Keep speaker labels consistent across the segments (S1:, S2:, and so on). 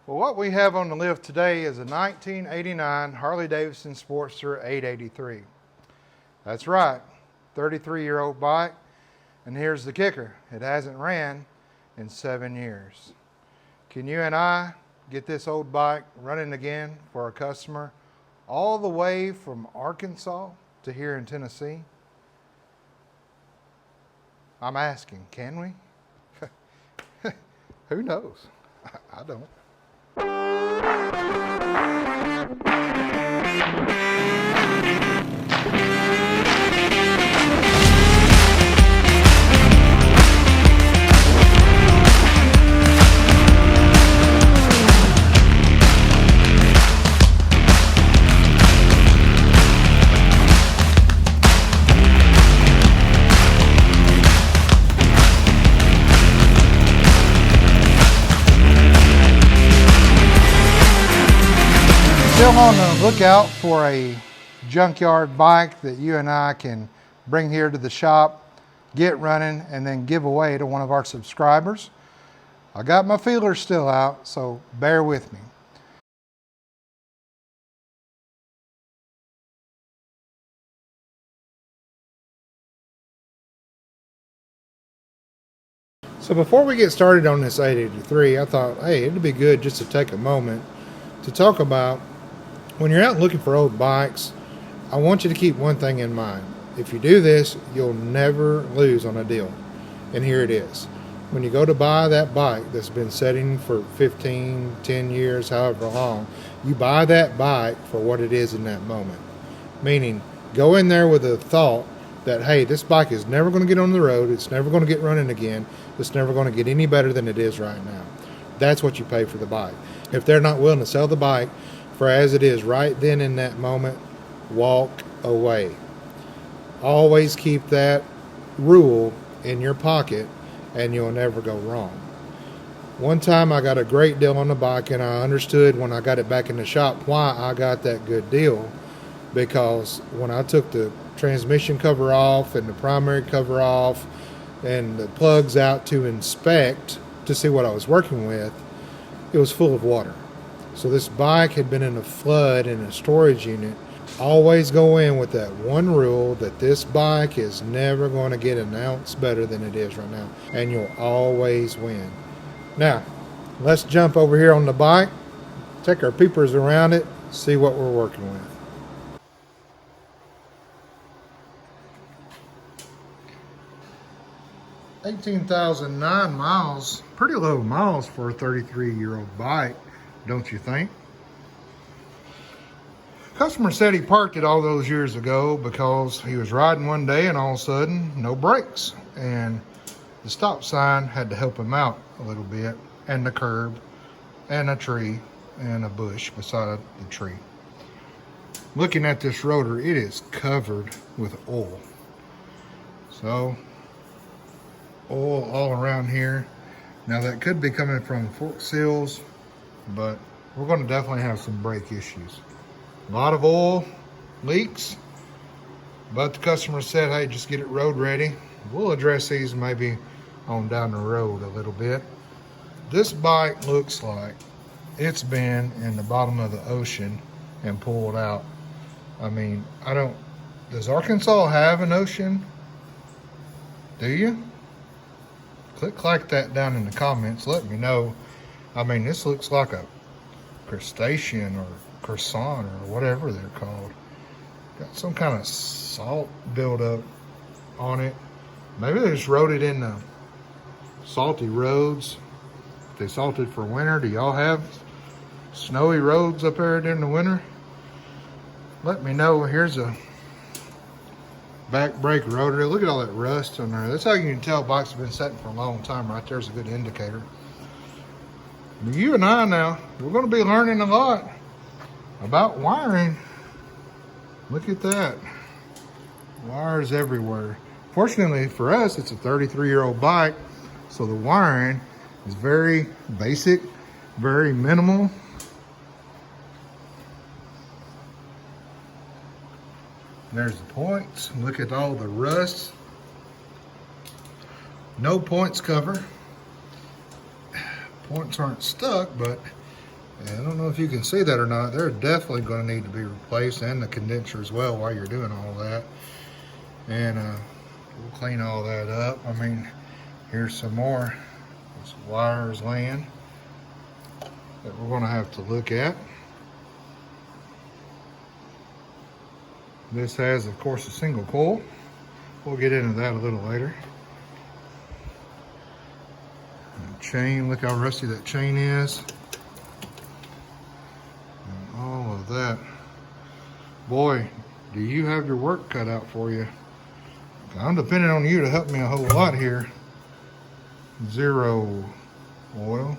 S1: Well, what we have on the lift today is a 1989 Harley-Davidson Sportster 883. That's right, 33-year-old bike. And here's the kicker, it hasn't ran in 7 years. Can you and I get this old bike running again for a customer all the way from Arkansas to here in Tennessee? I'm asking, can we? Who knows? I don't. Still on the lookout for a junkyard bike that you and I can bring here to the shop, get running, and then give away to one of our subscribers. I got my feelers still out, so bear with me. So before we get started on this 883, I thought, hey, it'd be good just to take a moment to talk about when you're out looking for old bikes. I want you to keep one thing in mind. If you do this, you'll never lose on a deal. And here it is. When you go to buy that bike that's been sitting for 15, 10 years, however long, you buy that bike for what it is in that moment. Meaning, go in there with a thought that, hey, this bike is never going to get on the road, it's never going to get running again, it's never going to get any better than it is right now. That's what you pay for the bike. If they're not willing to sell the bike for as it is right then in that moment, walk away. Always keep that rule in your pocket and you'll never go wrong. One time I got a great deal on the bike, and I understood when I got it back in the shop why I got that good deal, because when I took the transmission cover off and the primary cover off and the plugs out to inspect to see what I was working with, it was full of water. So this bike had been in a flood in a storage unit. Always go in with that one rule that this bike is never going to get an ounce better than it is right now, and you'll always win. Now, let's jump over here on the bike, take our peepers around it, see what we're working with. $18,009 miles, pretty low miles for a 33-year-old bike, don't you think? Customer said he parked it all those years ago because he was riding one day and all of a sudden no brakes, and the stop sign had to help him out a little bit, and the curb and a tree and a bush beside the tree. Looking at this rotor, it is covered with oil. So oil all around here. Now that could be coming from fork seals, but we're going to definitely have some brake issues. A lot of oil leaks, but the customer said, hey, just get it road ready. We'll address these maybe on down the road a little bit. This bike looks like it's been in the bottom of the ocean and pulled out. I mean, does Arkansas have an ocean? Do you? Click like that down in the comments, let me know. I mean, this looks like a crustacean or croissant or whatever they're called. Got some kind of salt buildup on it. Maybe they just rode it in the salty roads. They salted for winter. Do y'all have snowy roads up there during the winter? Let me know. Here's a back brake rotor. Look at all that rust on there. That's how you can tell bikes have been sitting for a long time. Right there's a good indicator. You and I now, we're going to be learning a lot about wiring. Look at that. Wires everywhere. Fortunately for us, it's a 33-year-old bike, so the wiring is very basic, very minimal. There's the points. Look at all the rust. No points cover. Points aren't stuck, but And I don't know if you can see that or not. They're definitely going to need to be replaced, and the condenser as well while you're doing all that. And we'll clean all that up. I mean, here's some more wires laying that we're going to have to look at. This has, of course, a single coil. We'll get into that a little later. And chain, look how rusty that chain is. And all of that. Boy, do you have your work cut out for you. I'm depending on you to help me a whole lot here. Zero oil.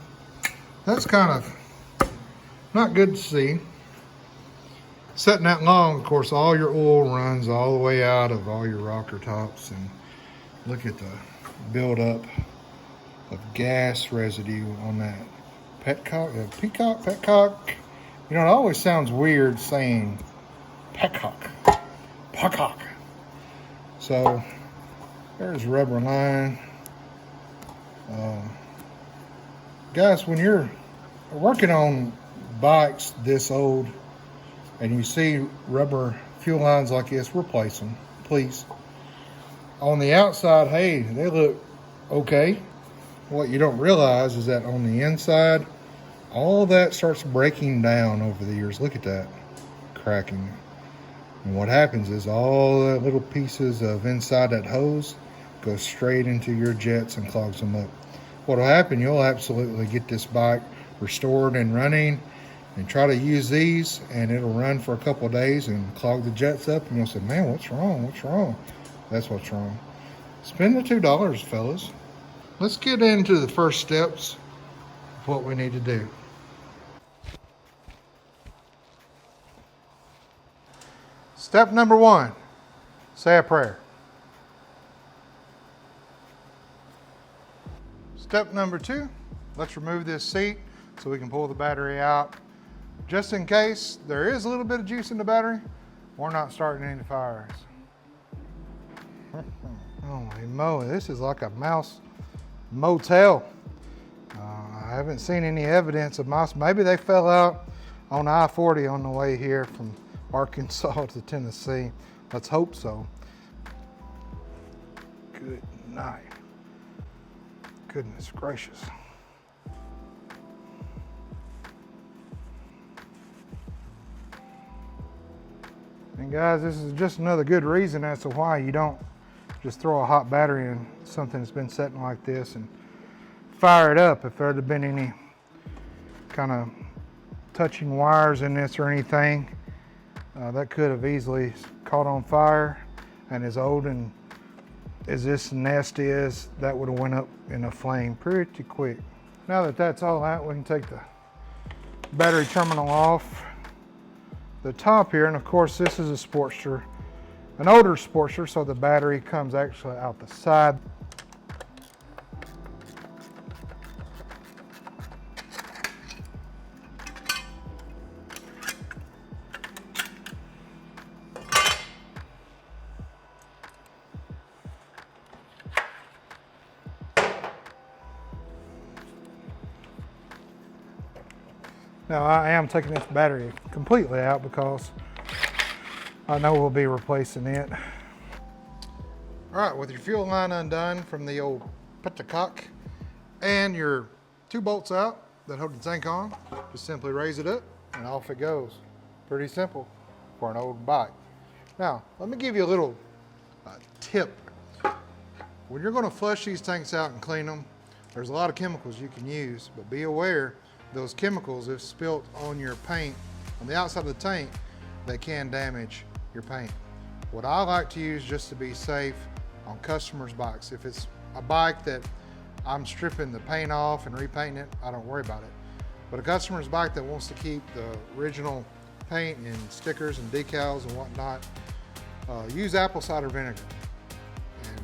S1: That's kind of not good to see. Setting that long, of course, all your oil runs all the way out of all your rocker tops, and look at the buildup of gas residue on that petcock. You know, it always sounds weird saying petcock. So there's rubber line. Guys, when you're working on bikes this old and you see rubber fuel lines like this, replace them, please. On the outside, hey, they look okay. What you don't realize is that on the inside, all that starts breaking down over the years. Look at that, cracking. And what happens is all the little pieces of inside that hose go straight into your jets and clogs them up. What'll happen, you'll absolutely get this bike restored and running, and try to use these, and it'll run for a couple of days and clog the jets up, and you'll say, man, what's wrong? What's wrong? That's what's wrong. Spend the $2, fellas. Let's get into the first steps of what we need to do. Step number 1, say a prayer. Step number 2, let's remove this seat so we can pull the battery out. Just in case there is a little bit of juice in the battery, we're not starting any fires. Holy moly, this is like a mouse motel. I haven't seen any evidence of mice. Maybe they fell out on I-40 on the way here from Arkansas to Tennessee. Let's hope so. Good night. Goodness gracious. And guys, this is just another good reason as to why you don't just throw a hot battery in something that's been sitting like this and fire it up. If there had been any kind of touching wires in this or anything, that could have easily caught on fire. And as old and as this nest is, that would have went up in a flame pretty quick. Now that that's all out, we can take the battery terminal off the top here. And of course, this is a Sportster, an older Sportster, so the battery comes actually out the side. Now I am taking this battery completely out because I know we'll be replacing it. All right, with your fuel line undone from the old petcock and your 2 bolts out that hold the tank on, just simply raise it up and off it goes. Pretty simple for an old bike. Now, let me give you a little tip. When you're gonna flush these tanks out and clean them, there's a lot of chemicals you can use, but be aware those chemicals, if spilt on your paint on the outside of the tank, they can damage your paint. What I like to use just to be safe on customers' bikes, if it's a bike that I'm stripping the paint off and repainting it, I don't worry about it. But a customer's bike that wants to keep the original paint and stickers and decals and whatnot, use apple cider vinegar. And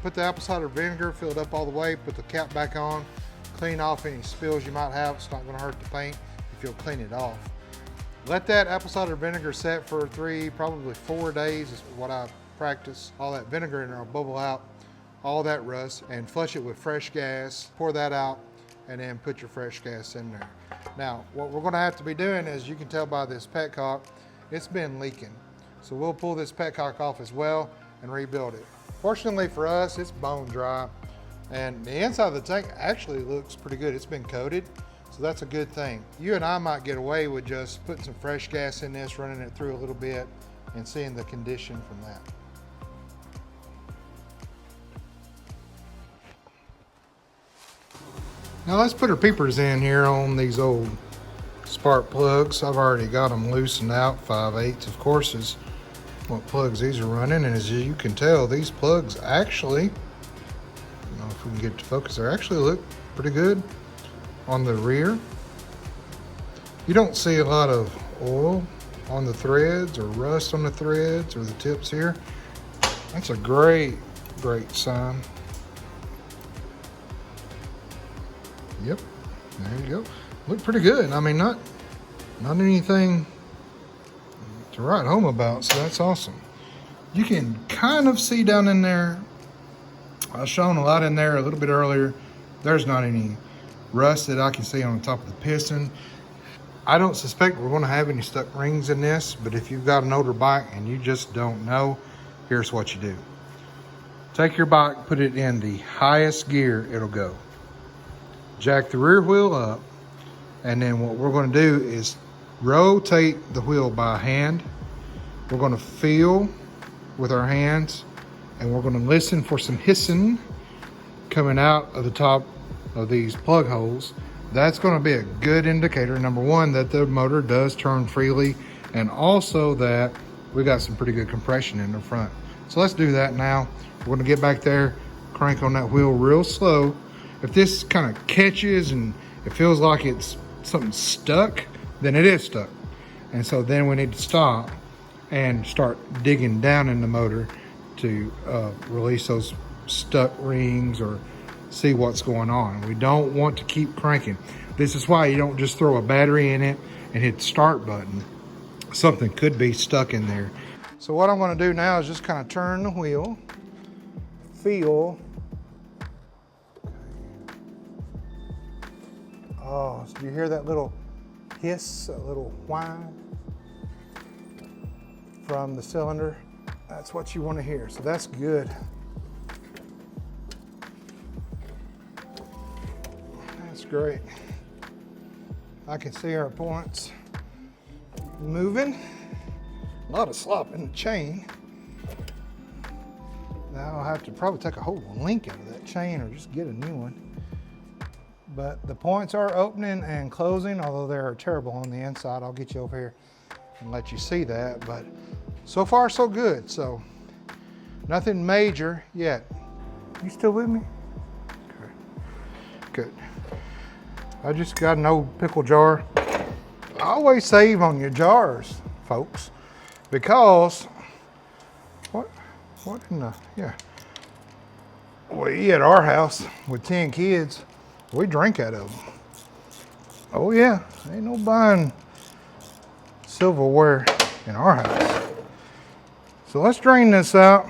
S1: put the apple cider vinegar, fill it up all the way, put the cap back on, clean off any spills you might have. It's not going to hurt the paint if you'll clean it off. Let that apple cider vinegar set for 3, probably 4 days is what I practice. All that vinegar in there will bubble out all that rust, and flush it with fresh gas. Pour that out and then put your fresh gas in there. Now, what we're gonna have to be doing, as you can tell by this petcock, it's been leaking. So we'll pull this petcock off as well and rebuild it. Fortunately for us, it's bone dry, and the inside of the tank actually looks pretty good. It's been coated, so that's a good thing. You and I might get away with just putting some fresh gas in this, running it through a little bit, and seeing the condition from that. Now let's put our peepers in here on these old spark plugs. I've already got them loosened out. 5/8 of course is what plugs these are running, and as you can tell, these plugs actually, I don't know if we can get to focus, they actually look pretty good on the rear. You don't see a lot of oil on the threads or rust on the threads or the tips here. That's a great sign. Yep, there you go. Look pretty good. I mean, not anything to write home about, so that's awesome. You can kind of see down in there, I was showing a lot in there a little bit earlier. There's not any rust that I can see on the top of the piston. I don't suspect we're going to have any stuck rings in this, but if you've got an older bike and you just don't know, here's what you do. Take your bike, put it in the highest gear it'll go. Jack the rear wheel up, and then what we're going to do is rotate the wheel by hand. We're going to feel with our hands, and we're going to listen for some hissing coming out of the top of these plug holes. That's going to be a good indicator, number one, that the motor does turn freely, and also that we got some pretty good compression in the front. So let's do that now. We're going to get back there, crank on that wheel real slow. If this kind of catches and it feels like it's something stuck, then it is stuck. And so then we need to stop and start digging down in the motor to release those stuck rings or see what's going on. We don't want to keep cranking. This is why you don't just throw a battery in it and hit the start button. Something could be stuck in there. So what I'm going to do now is just kind of turn the wheel, feel. Oh, so you hear that little hiss, a little whine from the cylinder? That's what you want to hear, so that's good. That's great. I can see our points moving. A lot of slop in the chain. Now I'll have to probably take a whole link out of that chain or just get a new one. But the points are opening and closing, although they're terrible on the inside. I'll get you over here and let you see that. But so far, so good. So nothing major yet. You still with me? Okay. Good. I just got an old pickle jar. Always save on your jars, folks, because what in the, yeah. We at our house with 10 kids, we drink out of them. Oh yeah, ain't no buying silverware in our house. So let's drain this out.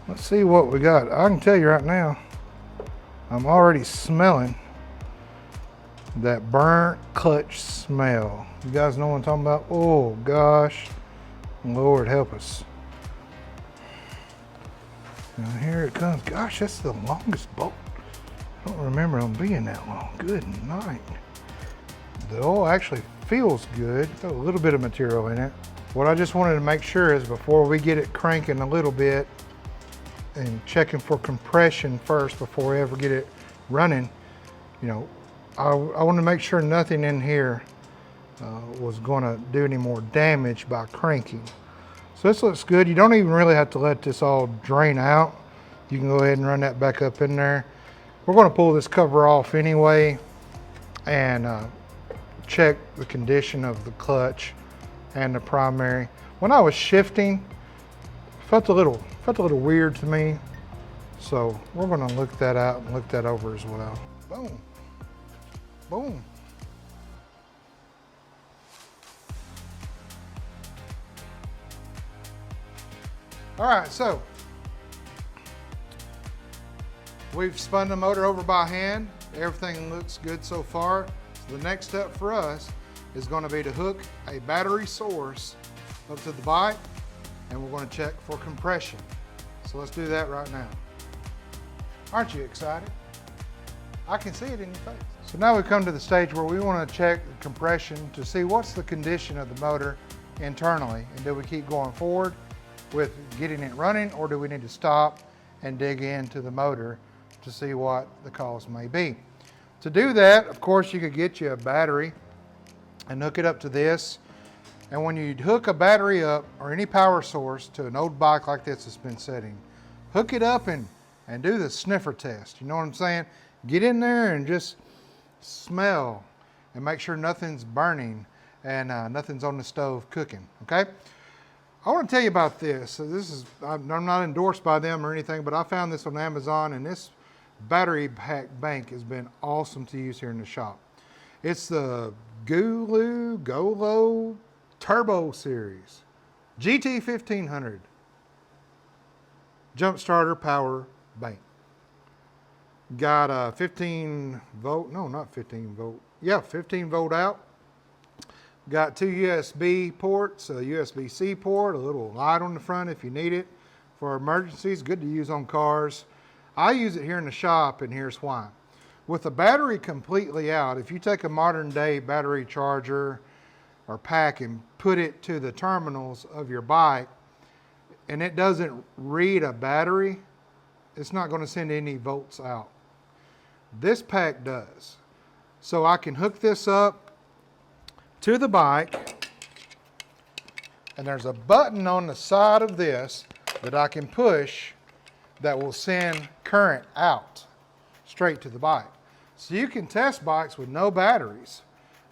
S1: Let's see what we got. I can tell you right now, I'm already smelling that burnt clutch smell. You guys know what I'm talking about? Oh gosh, Lord help us. Now here it comes. Gosh, that's the longest bolt. I don't remember them being that long. Good night. The oil actually feels good. Got a little bit of material in it. What I just wanted to make sure is before we get it cranking a little bit and checking for compression first before we ever get it running, you know, I want to make sure nothing in here was going to do any more damage by cranking. So this looks good. You don't even really have to let this all drain out. You can go ahead and run that back up in there. We're going to pull this cover off anyway and check the condition of the clutch and the primary. When I was shifting, felt a little weird to me. So we're going to look that out and look that over as well. Boom, boom. All right, so We've spun the motor over by hand. Everything looks good so far. So the next step for us is going to be to hook a battery source up to the bike, and we're going to check for compression. So let's do that right now. Aren't you excited? I can see it in your face. So now we've come to the stage where we want to check the compression to see what's the condition of the motor internally, and do we keep going forward with getting it running, or do we need to stop and dig into the motor to see what the cause may be. To do that, of course, you could get you a battery and hook it up to this. And when you hook a battery up or any power source to an old bike like this that's been sitting, hook it up and do the sniffer test. You know what I'm saying? Get in there and just smell and make sure nothing's burning and nothing's on the stove cooking, okay? I want to tell you about this. So I'm not endorsed by them or anything, but I found this on Amazon, and this battery pack bank has been awesome to use here in the shop. It's the Golo Turbo Series GT 1500 jump starter power bank. Got a 15 volt, no, not 15 volt. Yeah, 15 volt out. Got two USB ports, a USB-C port, a little light on the front if you need it for emergencies. Good to use on cars. I use it here in the shop, and here's why. With the battery completely out, if you take a modern day battery charger or pack and put it to the terminals of your bike and it doesn't read a battery, it's not going to send any volts out. This pack does. So I can hook this up to the bike, and there's a button on the side of this that I can push that will send current out straight to the bike. So you can test bikes with no batteries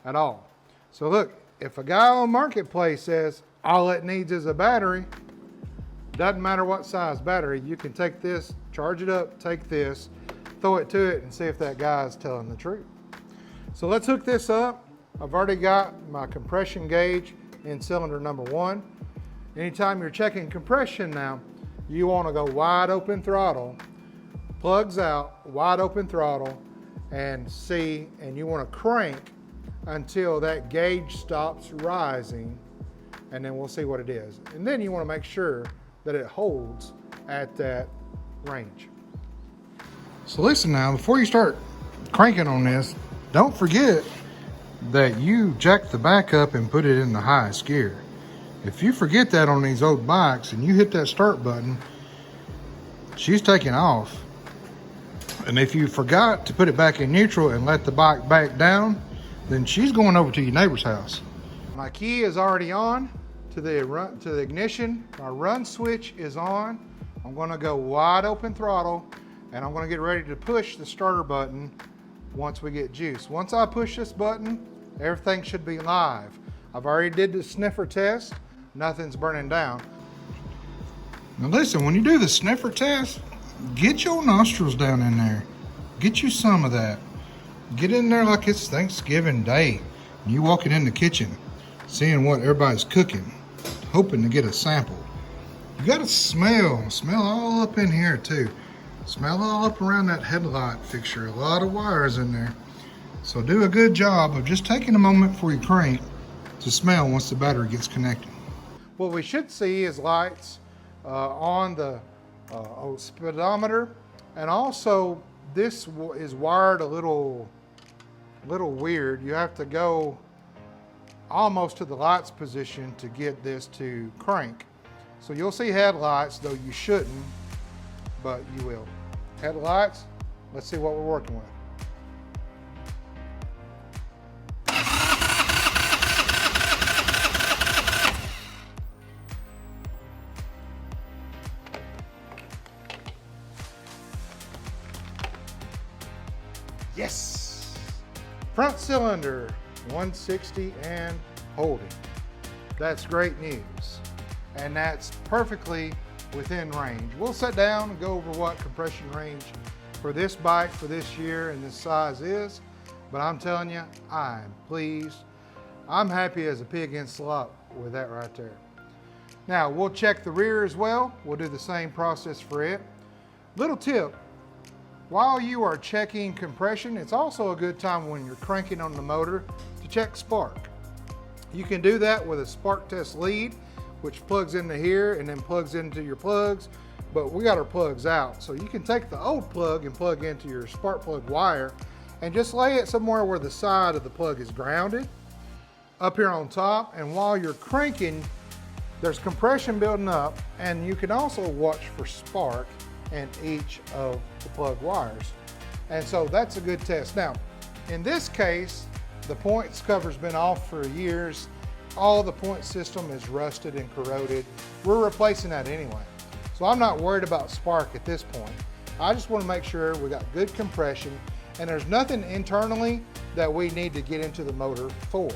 S1: at all. So look, if a guy on Marketplace says all it needs is a battery, doesn't matter what size battery, you can take this, charge it up, take this, throw it to it, and see if that guy is telling the truth. So let's hook this up. I've already got my compression gauge in cylinder number 1. Anytime you're checking compression now, you want to go wide open throttle, plugs out, wide open throttle, and see, and you want to crank until that gauge stops rising, and then we'll see what it is. And then you want to make sure that it holds at that range. So listen now, before you start cranking on this, don't forget that you jack the back up and put it in the highest gear. If you forget that on these old bikes and you hit that start button, she's taking off. And if you forgot to put it back in neutral and let the bike back down, then she's going over to your neighbor's house. My key is already on to the ignition. My run switch is on. I'm going to go wide open throttle, and I'm going to get ready to push the starter button once we get juice. Once I push this button, everything should be live. I've already did the sniffer test. Nothing's burning down. Now listen, when you do the sniffer test, get your nostrils down in there. Get you some of that. Get in there like it's Thanksgiving Day. And you walking in the kitchen, seeing what everybody's cooking, hoping to get a sample. You gotta smell all up in here too. Smell all up around that headlight fixture. A lot of wires in there. So do a good job of just taking a moment before you crank to smell once the battery gets connected. What we should see is lights on the speedometer, and also this is wired a little weird. You have to go almost to the lights position to get this to crank. So you'll see headlights, though you shouldn't, but you will. Headlights, let's see what we're working with. Yes! Front cylinder, 160 and holding. That's great news. And that's perfectly within range. We'll sit down and go over what compression range for this bike for this year and this size is, but I'm telling you, I'm pleased. I'm happy as a pig in slop with that right there. Now, we'll check the rear as well. We'll do the same process for it. Little tip, While you are checking compression, it's also a good time when you're cranking on the motor to check spark. You can do that with a spark test lead, which plugs into here and then plugs into your plugs, but we got our plugs out. So you can take the old plug and plug into your spark plug wire and just lay it somewhere where the side of the plug is grounded, up here on top. And while you're cranking, there's compression building up, and you can also watch for spark in each of the plug wires. And so that's a good test. Now, in this case, the points cover's been off for years. All the point system is rusted and corroded. We're replacing that anyway. So I'm not worried about spark at this point. I just want to make sure we got good compression and there's nothing internally that we need to get into the motor for.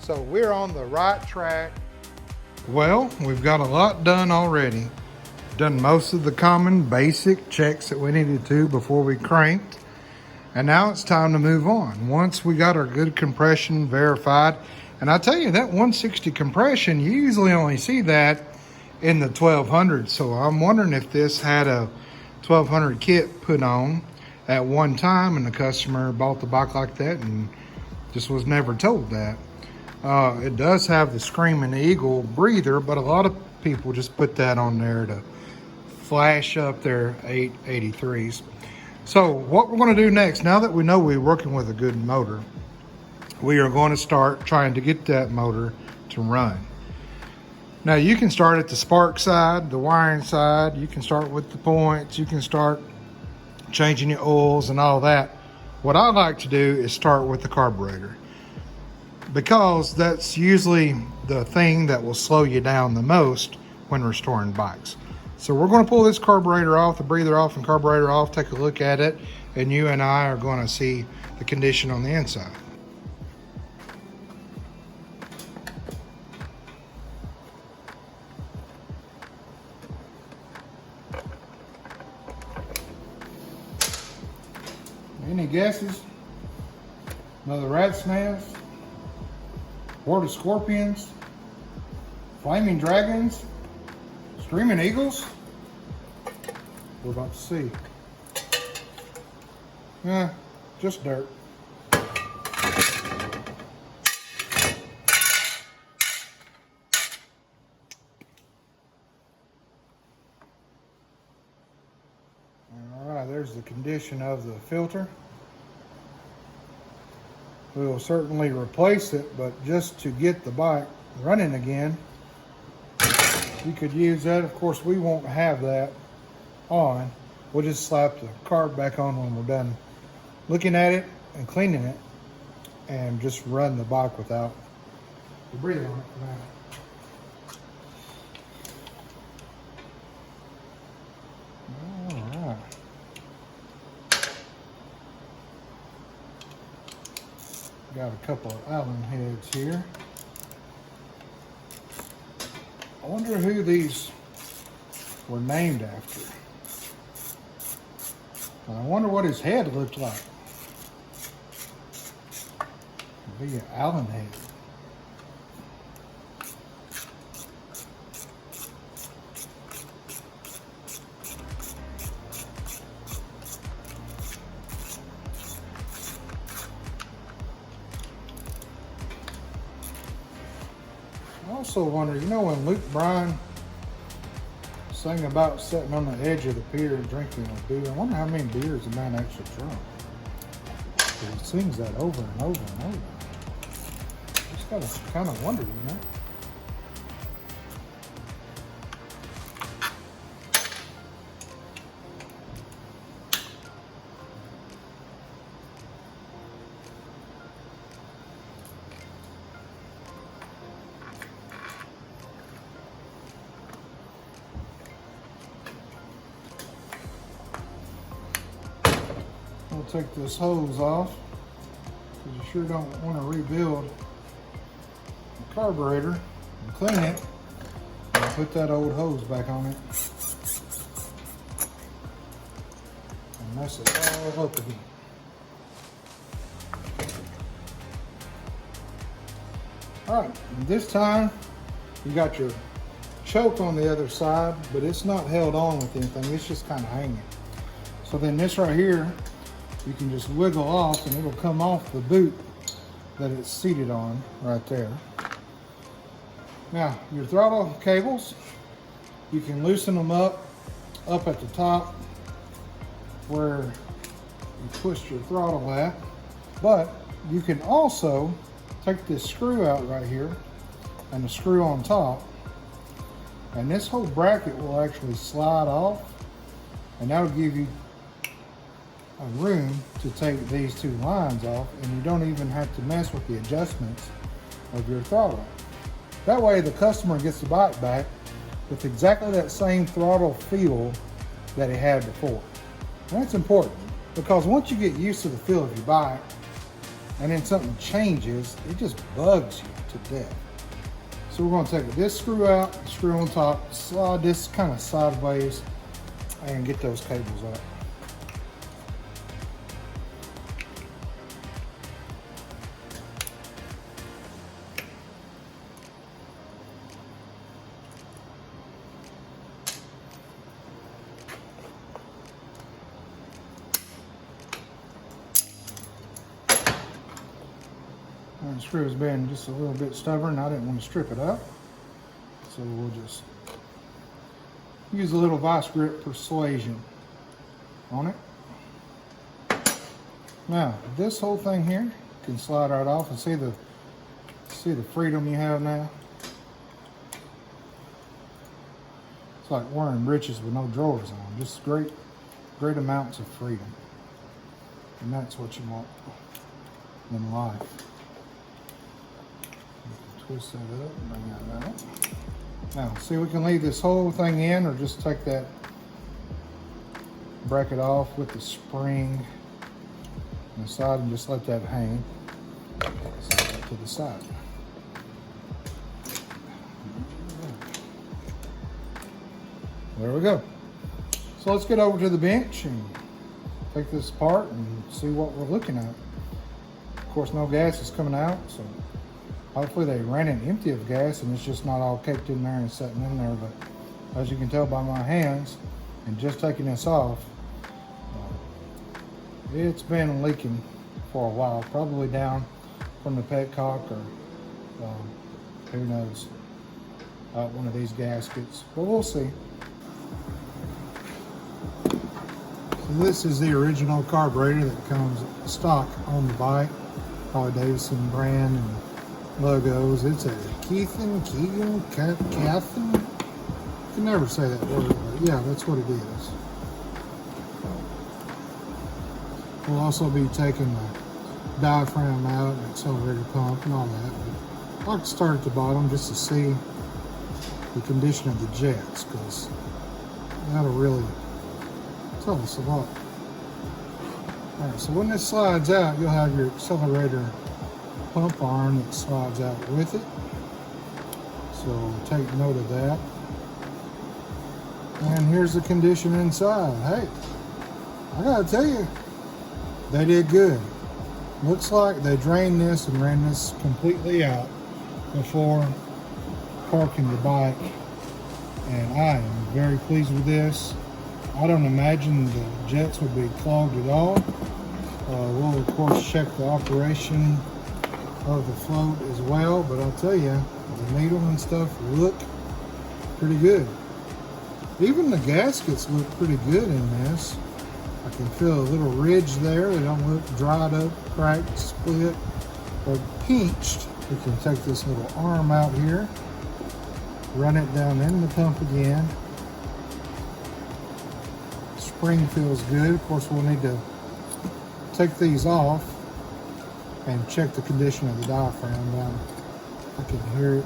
S1: So we're on the right track. Well, we've got a lot done already. Done most of the common basic checks that we needed to before we cranked. And now it's time to move on. Once we got our good compression verified, and I tell you that 160 compression, you usually only see that in the 1200. So I'm wondering if this had a 1200 kit put on at one time and the customer bought the bike like that and just was never told that. It does have the Screaming Eagle breather, but a lot of people just put that on there to flash up their 883s. So what we're going to do next, now that we know we're working with a good motor, we are going to start trying to get that motor to run. Now you can start at the spark side, the wiring side, you can start with the points, you can start changing your oils and all that. What I like to do is start with the carburetor, because that's usually the thing that will slow you down the most when restoring bikes. So we're going to pull this carburetor off, the breather off and carburetor off, take a look at it, and you and I are going to see the condition on the inside. Any guesses? Another rat's nest? Horde of scorpions? Flaming dragons? Screaming eagles? We're about to see. Just dirt. Alright, there's the condition of the filter. We will certainly replace it, but just to get the bike running again, you could use that. Of course, we won't have that on. We'll just slap the carb back on when we're done looking at it and cleaning it, and just run the bike without the breather on it for now. All right. Got a couple of Allen heads here. I wonder who these were named after. And I wonder what his head looked like. It'd be an Allen head. I also wonder, you know, when Luke Bryan sang about sitting on the edge of the pier and drinking a beer, I wonder how many beers a man actually drunk. He sings that over and over and over. Just gotta kind of wonder, you know. We'll take this hose off, because you sure don't want to rebuild the carburetor, and clean it and put that old hose back on it and mess it all up again. Alright, this time you got your choke on the other side, but it's not held on with anything, it's just kind of hanging. So then this right here, you can just wiggle off and it'll come off the boot that it's seated on right there. Now, your throttle cables, you can loosen them up at the top where you twist your throttle at, but you can also take this screw out right here and the screw on top, and this whole bracket will actually slide off, and that'll give you a room to take these two lines off, and you don't even have to mess with the adjustments of your throttle. That way the customer gets the bike back with exactly that same throttle feel that he had before. And that's important, because once you get used to the feel of your bike and then something changes, it just bugs you to death. So we're going to take this screw out, screw on top, slide this kind of sideways, and get those cables out. The screw has been just a little bit stubborn. I didn't want to strip it up, so we'll just use a little vice grip persuasion on it. Now this whole thing here can slide right off, and see the freedom you have now. It's like wearing breeches with no drawers on. Just great amounts of freedom, and that's what you want in life. Twist that up and bring that out. Now, see, we can leave this whole thing in, or just take that bracket off with the spring on the side and just let that hang. Set that to the side. There we go. So let's get over to the bench and take this apart and see what we're looking at. Of course, no gas is coming out, so hopefully they ran it empty of gas and it's just not all caked in there and sitting in there. But as you can tell by my hands and just taking this off, it's been leaking for a while, probably down from the petcock, or who knows, out one of these gaskets, but we'll see. So this is the original carburetor that comes stock on the bike, Harley Davidson brand and logos. It's a Cathan. I can never say that word, but yeah, that's what it is. We'll also be taking the diaphragm out and accelerator pump and all that. But I'd like to start at the bottom just to see the condition of the jets, because that'll really tell us a lot. Alright, so when this slides out, you'll have your accelerator pump arm that slides out with it. So take note of that. And here's the condition inside. Hey, I gotta tell you, they did good. Looks like they drained this and ran this completely out before parking the bike. And I am very pleased with this. I don't imagine the jets would be clogged at all. We'll of course check the operation of the float as well, but I'll tell you, the needle and stuff look pretty good. Even the gaskets look pretty good in this. I can feel a little ridge there. They don't look dried up, cracked, split, or pinched. We can take this little arm out here, run it down in the pump again. Spring feels good. Of course, we'll need to take these off and check the condition of the diaphragm down. I can hear it.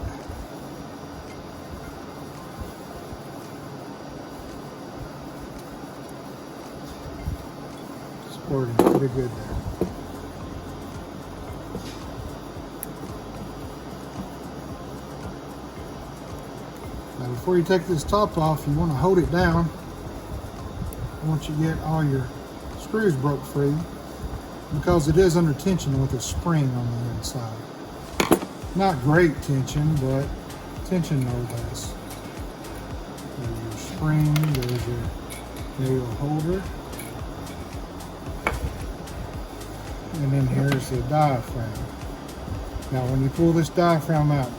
S1: Sporting pretty good there. Now before you take this top off, you want to hold it down once you get all your screws broke free, because it is under tension with a spring on the inside. Not great tension, but tension nonetheless. There's your spring, there's your nail holder. and then here's the diaphragm. Now when you pull this diaphragm out,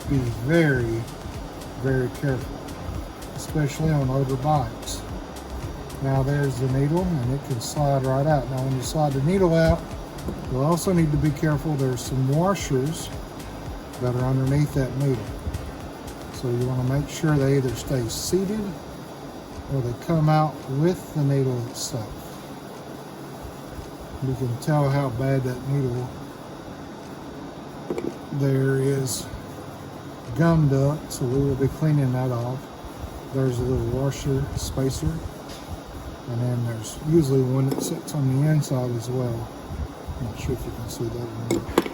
S1: be very, very careful, especially on older bikes. Now there's the needle, and it can slide right out. Now when you slide the needle out, you'll also need to be careful. There's some washers that are underneath that needle. So you want to make sure they either stay seated or they come out with the needle itself. You can tell how bad that needle there is gummed up, so we will be cleaning that off. There's a little washer spacer, and then there's usually one that sits on the inside as well. I'm not sure if you can see that or not.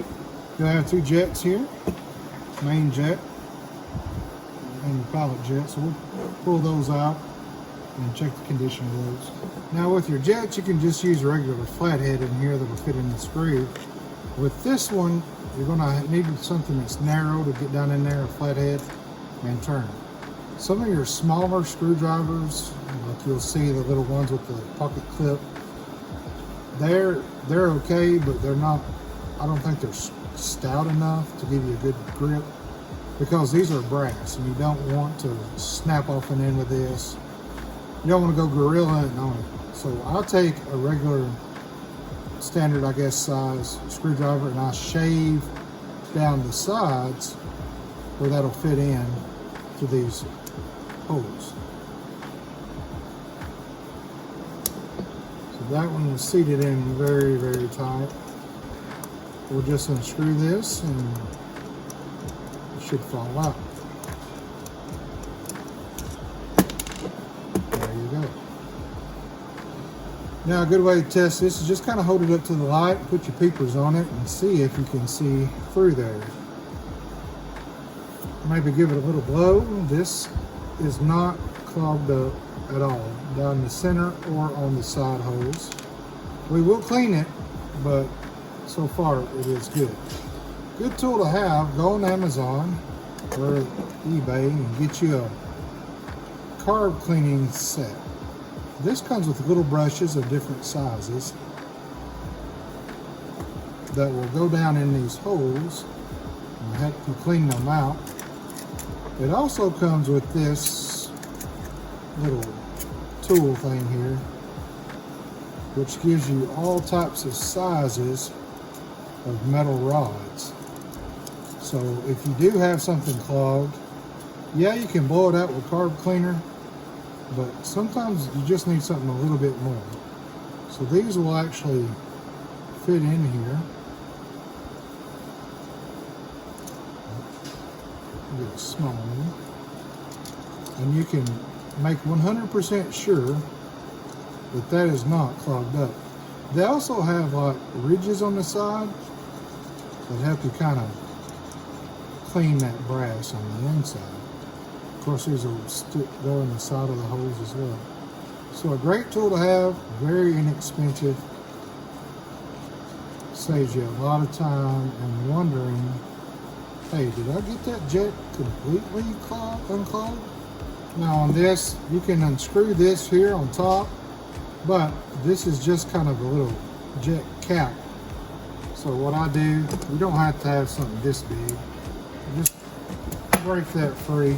S1: You'll have two jets here, main jet and the pilot jet, so we'll pull those out and check the condition of those. Now with your jets, you can just use a regular flathead in here that'll fit in the screw. With this one, you're going to need something that's narrow to get down in there, a flathead, and turn. Some of your smaller screwdrivers, like you'll see the little ones with the pocket clip, they're okay, but they're not, I don't think they're stout enough to give you a good grip, because these are brass and you don't want to snap off an end with this. You don't want to go gorilla it on it. So I'll take a regular standard, I guess, size screwdriver, and I shave down the sides where that'll fit in to these holes. So that one was seated in very, very tight. We'll just unscrew this and it should fall out. There you go. Now a good way to test this is just kind of hold it up to the light, put your peepers on it, and see if you can see through there. Maybe give it a little blow. This is not clogged up at all, down the center or on the side holes. We will clean it, but so far it is good. Good tool to have. Go on Amazon or eBay and get you a carb cleaning set. This comes with little brushes of different sizes that will go down in these holes and help you clean them out. It also comes with this little tool thing here, which gives you all types of sizes of metal rods. So if you do have something clogged, yeah, you can blow it out with carb cleaner, but sometimes you just need something a little bit more. So these will actually fit in here. Get a small one. And you can make 100% sure that that is not clogged up. They also have like ridges on the side that help you kind of clean that brass on the inside. Of course, there's a stick go in the side of the holes as well. So a great tool to have, very inexpensive. Saves you a lot of time and wondering, hey, did I get that jet completely unclogged? Now on this, you can unscrew this here on top, but this is just kind of a little jet cap. So what I do, you don't have to have something this big. Just break that free,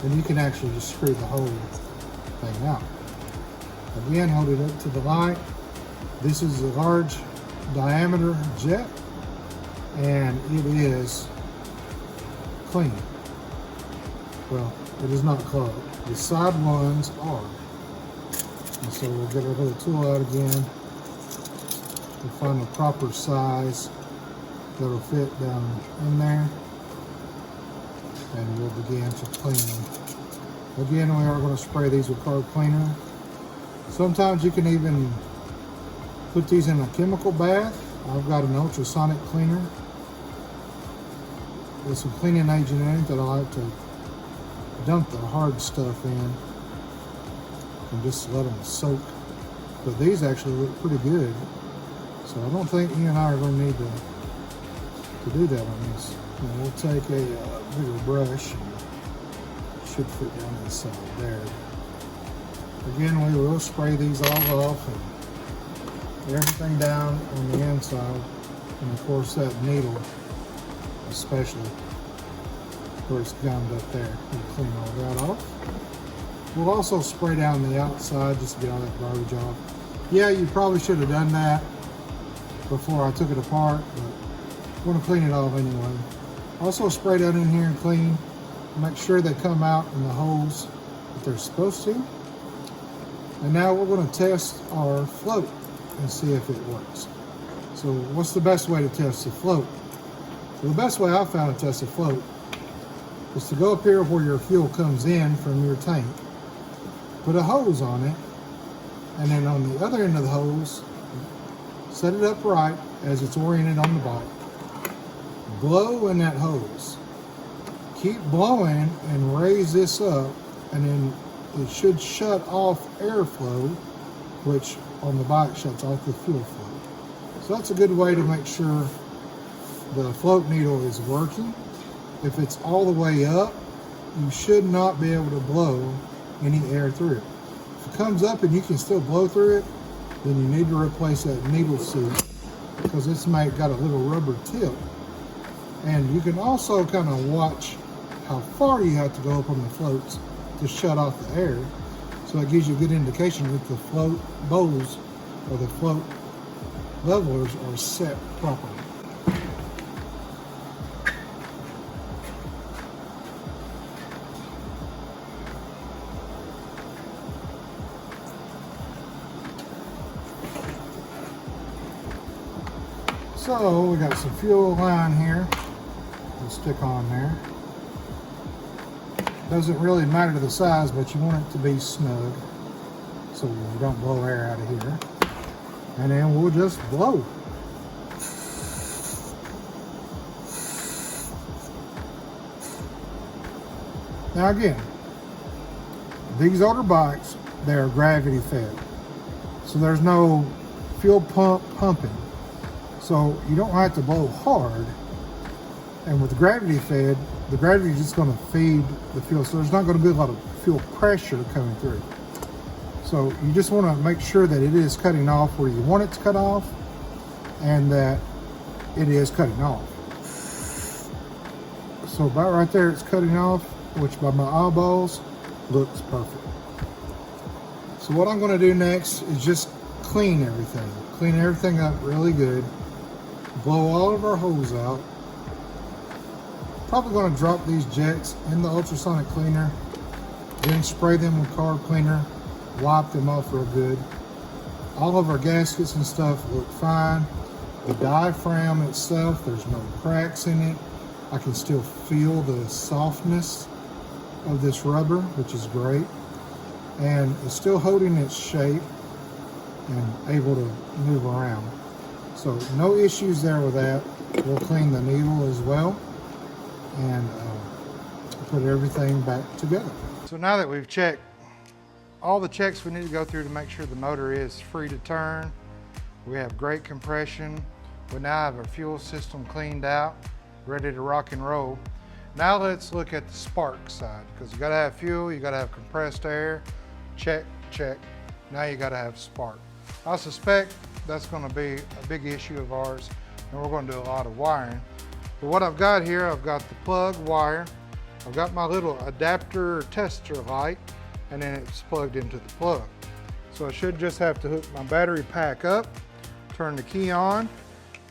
S1: and you can actually just screw the whole thing out. Again, hold it up to the light. This is a large diameter jet, and it is clean. Well, it is not clogged. The side ones are. And so we'll get our little tool out again. We'll find the proper size that'll fit down in there. And we'll begin to clean them. Again, we are going to spray these with carb cleaner. Sometimes you can even put these in a chemical bath. I've got an ultrasonic cleaner with some cleaning agent in it that I like to dump the hard stuff in and just let them soak. But these actually look pretty good. So I don't think you and I are going to need to do that on this. And we'll take a bigger brush, and it should fit down inside there. Again, we will spray these all off and everything down on the inside, and of course that needle especially where it's gummed up there. We'll clean all that off. We'll also spray down the outside just to get all that garbage off. Yeah, you probably should have done that before I took it apart, but I'm going to clean it off anyway. Also spray that in here and clean. Make sure they come out in the holes that they're supposed to. And now we're going to test our float and see if it works. So what's the best way to test the float? Well, the best way I found to test the float is to go up here where your fuel comes in from your tank, put a hose on it, and then on the other end of the hose, set it up right as it's oriented on the bike. Blow in that hose. Keep blowing and raise this up, and then it should shut off airflow, which on the bike shuts off the fuel flow. So that's a good way to make sure the float needle is working. If it's all the way up, you should not be able to blow any air through it. If it comes up and you can still blow through it, then you need to replace that needle seat because it's got a little rubber tip. And you can also kind of watch how far you have to go up on the floats to shut off the air. So it gives you a good indication that the float bowls or the float levelers are set properly. So we got some fuel line here. We'll stick on there. Doesn't really matter to the size, but you want it to be snug so you don't blow air out of here. And then we'll just blow. Now again, these older bikes, they're gravity fed. So there's no fuel pump pumping. So you don't have to blow hard. And with the gravity fed, the gravity is just going to feed the fuel. So there's not going to be a lot of fuel pressure coming through. So you just want to make sure that it is cutting off where you want it to cut off and that it is cutting off. So about right there it's cutting off, which by my eyeballs looks perfect. So what I'm going to do next is just clean everything. Clean everything up really good. Blow all of our hose out. Probably going to drop these jets in the ultrasonic cleaner, then spray them with carb cleaner, wipe them off real good. All of our gaskets and stuff look fine. The diaphragm itself, there's no cracks in it. I can still feel the softness of this rubber, which is great. And it's still holding its shape and able to move around. So no issues there with that. We'll clean the needle as well and put everything back together. So now that we've checked all the checks we need to go through to make sure the motor is free to turn, we have great compression, we now have our fuel system cleaned out, ready to rock and roll. Now let's look at the spark side, because you gotta have fuel, you gotta have compressed air, check, check. Now you gotta have spark. I suspect that's gonna be a big issue of ours, and we're gonna do a lot of wiring. But what I've got here, I've got the plug wire, I've got my little adapter tester light, and then it's plugged into the plug. So I should just have to hook my battery pack up, turn the key on,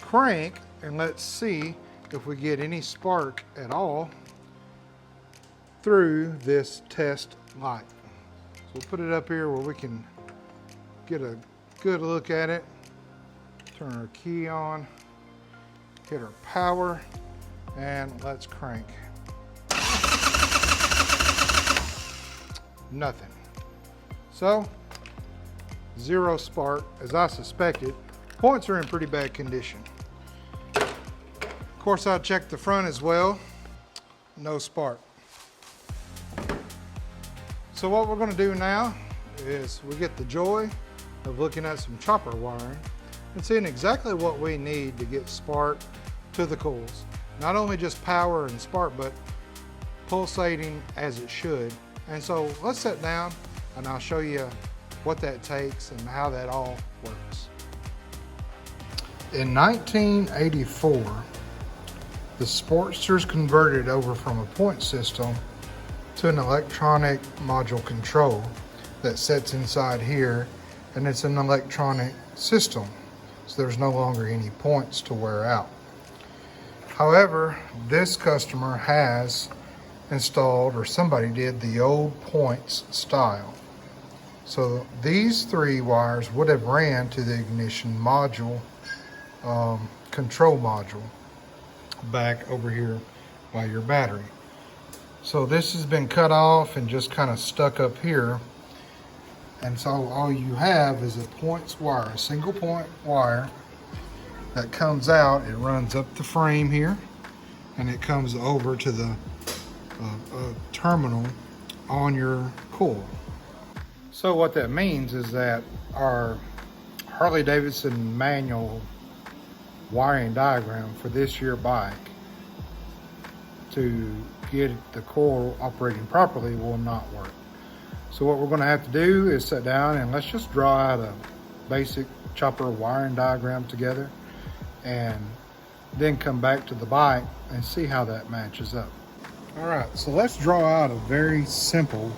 S1: crank, and let's see if we get any spark at all through this test light. So we'll put it up here where we can get a good look at it. Turn our key on, hit our power, and let's crank. Nothing. So, zero spark, as I suspected. Points are in pretty bad condition. Of course, I checked the front as well. No spark. So what we're going to do now is we get the joy of looking at some chopper wiring and seeing exactly what we need to get spark to the coils. Not only just power and spark, but pulsating as it should. And so let's sit down and I'll show you what that takes and how that all works. In 1984, the Sportsters converted over from a point system to an electronic module control that sits inside here, and it's an electronic system, so there's no longer any points to wear out. However, this customer has installed, or somebody did, the old points style. So these 3 wires would have ran to the ignition module, control module, back over here by your battery. So this has been cut off and just kind of stuck up here. And so all you have is a points wire, a single point wire that comes out. It runs up the frame here and it comes over to the terminal on your coil. So what that means is that our Harley-Davidson manual wiring diagram for this year bike to get the coil operating properly will not work. So what we're going to have to do is sit down and let's just draw out a basic chopper wiring diagram together, and then come back to the bike and see how that matches up. All right, so let's draw out a very simple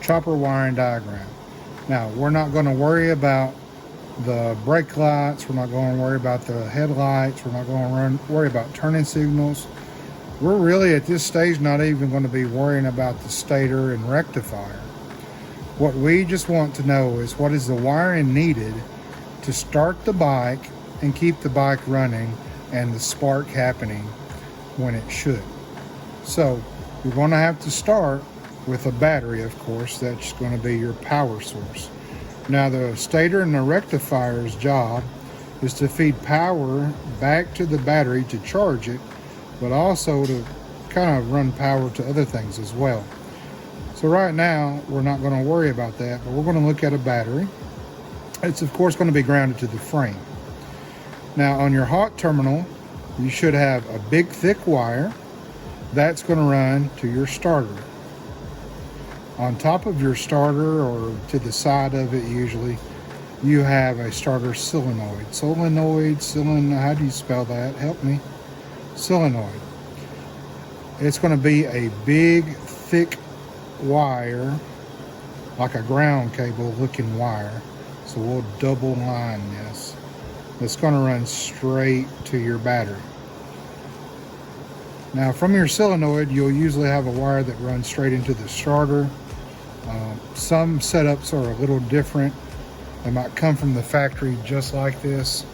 S1: chopper wiring diagram. Now, we're not going to worry about the brake lights, we're not going to worry about the headlights, we're not going to worry about turning signals. We're really at this stage not even going to be worrying about the stator and rectifier. What we just want to know is what is the wiring needed to start the bike and keep the bike running and the spark happening when it should. So you're going to have to start with a battery, of course. That's going to be your power source. Now the stator and the rectifier's job is to feed power back to the battery to charge it, but also to kind of run power to other things as well. So right now we're not going to worry about that, but we're going to look at a battery. It's of course going to be grounded to the frame. Now on your hot terminal, you should have a big thick wire that's going to run to your starter. On top of your starter, or to the side of it usually, you have a starter solenoid. How do you spell that? Help me. Solenoid. It's going to be a big thick wire, like a ground cable looking wire. So we'll double line this. It's going to run straight to your battery. Now from your solenoid, you'll usually have a wire that runs straight into the starter. Some setups are a little different. They might come from the factory just like this.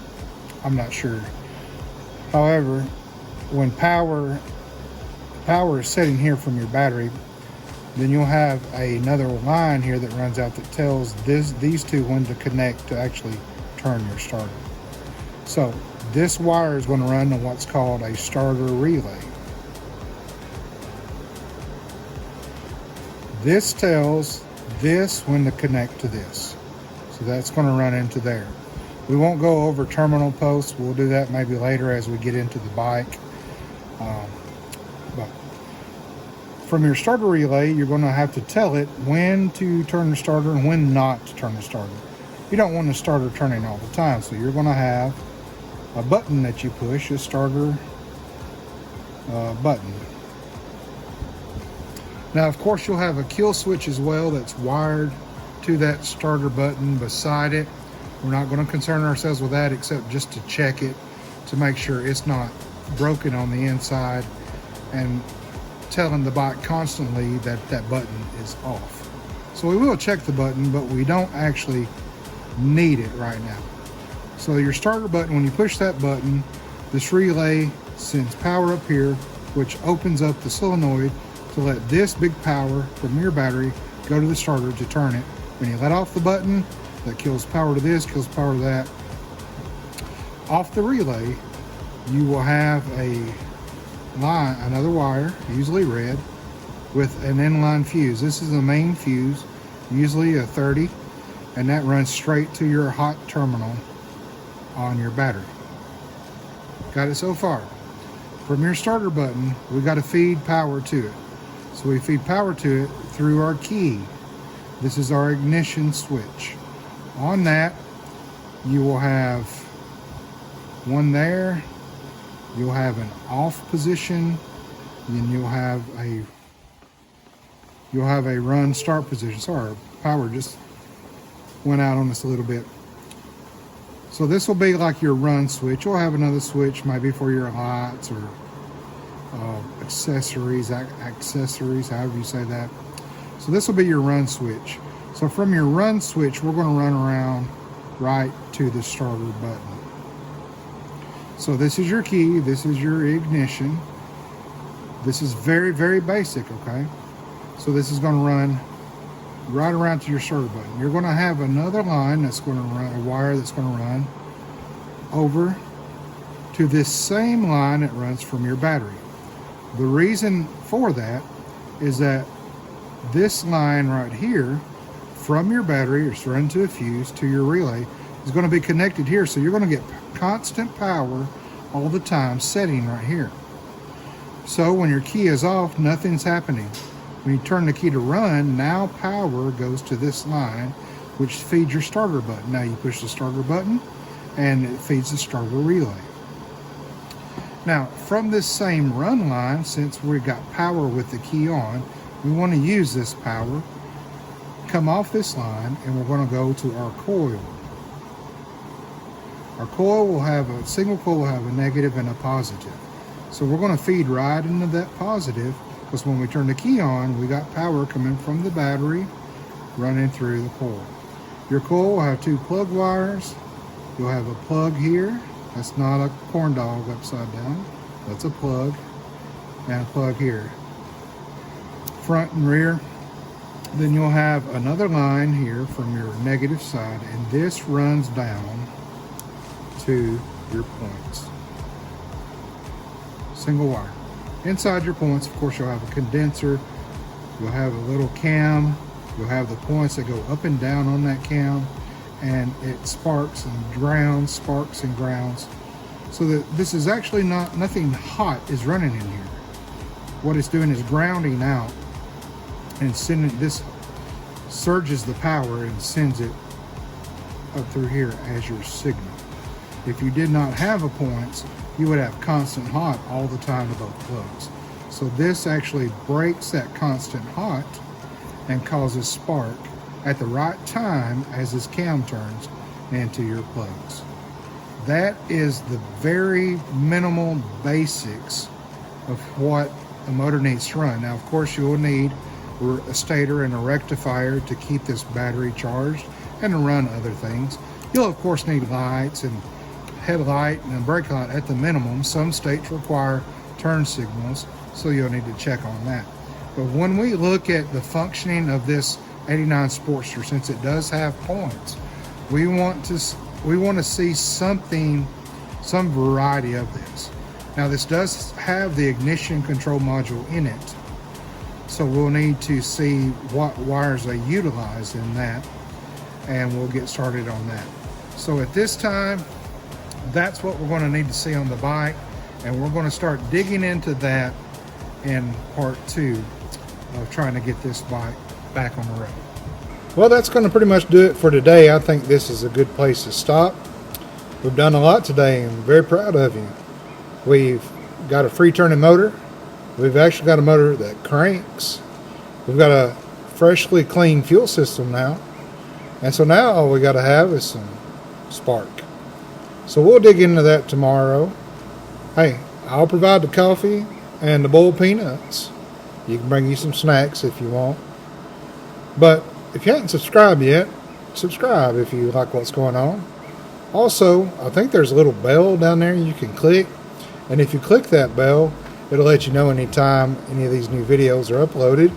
S1: I'm not sure. However, when power is setting here from your battery, then you'll have another line here that runs out that tells these two when to connect to actually turn your starter. So this wire is going to run to what's called a starter relay. This tells this when to connect to this. So that's going to run into there. We won't go over terminal posts. We'll do that maybe later as we get into the bike. But from your starter relay, you're going to have to tell it when to turn the starter and when not to turn the starter. You don't want the starter turning all the time, so you're going to have a button that you push, a starter button. Now, of course, you'll have a kill switch as well that's wired to that starter button beside it. We're not going to concern ourselves with that except just to check it to make sure it's not broken on the inside, and telling the bike constantly that that button is off. So we will check the button, but we don't actually need it right now. So your starter button, when you push that button, this relay sends power up here, which opens up the solenoid to let this big power from your battery go to the starter to turn it. When you let off the button, that kills power to this, kills power to that. Off the relay, you will have a line, another wire, usually red, with an inline fuse. This is the main fuse, usually a 30, and that runs straight to your hot terminal on your battery. Got it so far? From your starter button, we got to feed power to it. So we feed power to it through our key. This is our ignition switch. On that, you will have one there. You'll have an off position, then you'll have a run start position. Sorry, power just went out on us a little bit. So this will be like your run switch. You'll have another switch maybe for your lights or accessories, however you say that. So this will be your run switch. So from your run switch, we're going to run around right to the starter button. So this is your key, this is your ignition. This is very, very basic, okay? So this is going to run right around to your starter button. You're going to have another line that's going to run, a wire that's going to run over to this same line that runs from your battery. The reason for that is that this line right here from your battery, it's run to a fuse to your relay, is going to be connected here. So you're going to get constant power all the time setting right here. So when your key is off, nothing's happening. When you turn the key to run, now power goes to this line, which feeds your starter button. Now you push the starter button and it feeds the starter relay. Now from this same run line, since we got power with the key on, we want to use this power, come off this line, and we're going to go to our coil. Our coil will have a single coil will have a negative and a positive. So we're going to feed right into that positive, because when we turn the key on, we got power coming from the battery running through the coil. Your coil will have two plug wires. You'll have a plug here. That's not a corn dog upside down. That's a plug. And a plug here. Front and rear. Then you'll have another line here from your negative side, and this runs down to your points. Single wire. Inside your points, of course, you'll have a condenser. You'll have a little cam. You'll have the points that go up and down on that cam, and it sparks and grounds, sparks and grounds. So that this is actually nothing hot is running in here. What it's doing is grounding out and sending this, surges the power and sends it up through here as your signal. If you did not have a points, you would have constant hot all the time to both plugs. So this actually breaks that constant hot and causes spark at the right time as this cam turns into your plugs. That is the very minimal basics of what a motor needs to run. Now, of course, you will need a stator and a rectifier to keep this battery charged and to run other things. You'll, of course, need lights and headlight and a brake light at the minimum. Some states require turn signals, so you'll need to check on that. But when we look at the functioning of this 89 Sportster, since it does have points, we want to see something, some variety of this. Now this does have the ignition control module in it, so we'll need to see what wires they utilize in that, and we'll get started on that. So at this time, that's what we're going to need to see on the bike, and we're going to start digging into that in part 2 of trying to get this bike back on the road. Well, that's going to pretty much do it for today. I think this is a good place to stop. We've done a lot today, and I'm very proud of you. We've got a free turning motor. We've actually got a motor that cranks. We've got a freshly clean fuel system now. And so now all we got to have is some spark. So we'll dig into that tomorrow. Hey, I'll provide the coffee and the boiled peanuts. You can bring you some snacks if you want. But if you haven't subscribed yet, subscribe if you like what's going on. Also, I think there's a little bell down there you can click. And if you click that bell, it'll let you know anytime any of these new videos are uploaded.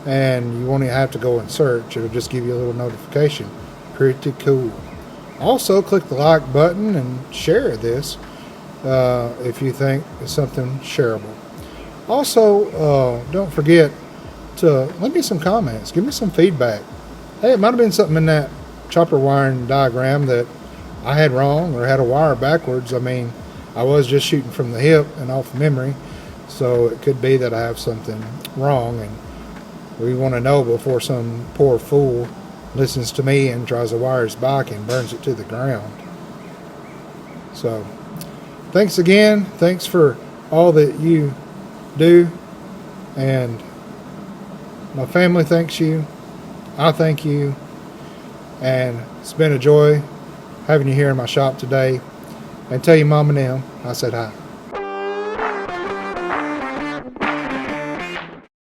S1: And you won't even have to go and search. It'll just give you a little notification. Pretty cool. Also, click the like button and share this if you think it's something shareable. Also, don't forget to leave me some comments. Give me some feedback. Hey, it might have been something in that chopper wiring diagram that I had wrong or had a wire backwards. I mean, I was just shooting from the hip and off memory, so it could be that I have something wrong, and we want to know before some poor fool listens to me and tries to wire his bike and burns it to the ground. So thanks again. Thanks for all that you do. And my family thanks you. I thank you. And it's been a joy having you here in my shop today. And tell your mom and them I said hi.